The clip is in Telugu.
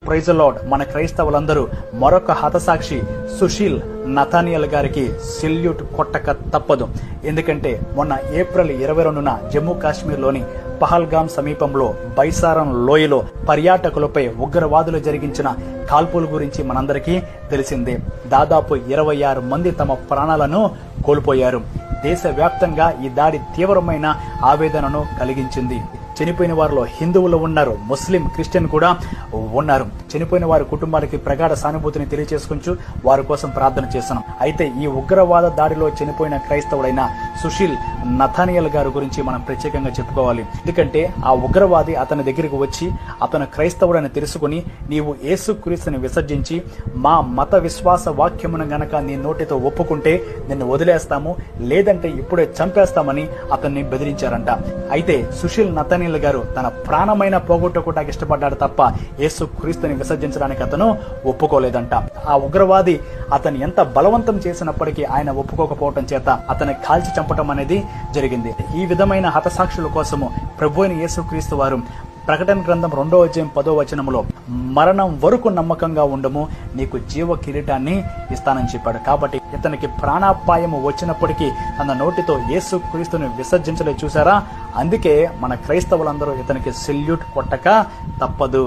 Praise lord. మన క్రైస్తవులందరూ మరొక హతసాక్షి సుశీల్ నథానియల్ గారికి సెల్యూట్ కొట్టక తప్పదు. ఎందుకంటే మొన్న ఏప్రిల్ 22న జమ్మూ కాశ్మీర్లోని పహల్గామ్ సమీపంలో బైసారం లోయలో పర్యాటకులపై ఉగ్రవాదులు జరిగించిన కాల్పుల గురించి మనందరికీ తెలిసిందే. దాదాపు 26 మంది తమ ప్రాణాలను కోల్పోయారు. దేశవ్యాప్తంగా ఈ దాడి తీవ్రమైన ఆవేదనను కలిగించింది. చనిపోయిన వారిలో హిందువులు ఉన్నారు, ముస్లిం, క్రిస్టియన్ కూడా ఉన్నారు. చనిపోయిన వారి కుటుంబాలకి ప్రగాఢ సానుభూతిని తెలియజేసుకుంటూ వారి కోసం ప్రార్థన చేస్తున్నాం. అయితే ఈ ఉగ్రవాద దాడిలో చనిపోయిన క్రైస్తవుడైన సుశీల్ నథానియల్ గారి గురించి మనం ప్రత్యేకంగా చెప్పుకోవాలి. ఎందుకంటే ఆ ఉగ్రవాది అతని దగ్గరికి వచ్చి అతను క్రైస్తవుడని తెలుసుకుని, నీవు యేసుక్రీస్తుని విసర్జించి మా మత విశ్వాస వాక్యమును గనక నీ నోటితో ఒప్పుకుంటే నిన్ను వదిలేస్తాము, లేదంటే ఇప్పుడే చంపేస్తామని అతన్ని బెదిరించారంట. అయితే సుశీల్ నథానియల్ గారు తన ప్రాణమైన పోగొట్టుకోవడానికి ఇష్టపడ్డాడు తప్ప యేసుక్రీస్తుని విసర్జించడానికి అతను ఒప్పుకోలేదంట. ఆ ఉగ్రవాది అతను ఎంత బలవంతం చేసినప్పటికీ ఆయన ఒప్పుకోకపోవటం చేత అతన్ని కాల్చి చంపటం అనేది జరిగింది. ఈ విధమైన హతసాక్షుల కోసము ప్రభువైన యేసుక్రీస్తు వారు ప్రకటన గ్రంథం 2వ అధ్యాయం 10వ వచనంలో మరణం వరకు నమ్మకంగా ఉండము, నీకు జీవ కిరీటాన్ని ఇస్తానని చెప్పాడు. కాబట్టి ఇతనికి ప్రాణాపాయము వచ్చినప్పటికీ తన నోటితో యేసుక్రీస్తుని విసర్జించలేదు. చూసారా? అందుకే మన క్రైస్తవులందరూ ఇతనికి సెల్యూట్ కొట్టక తప్పదు.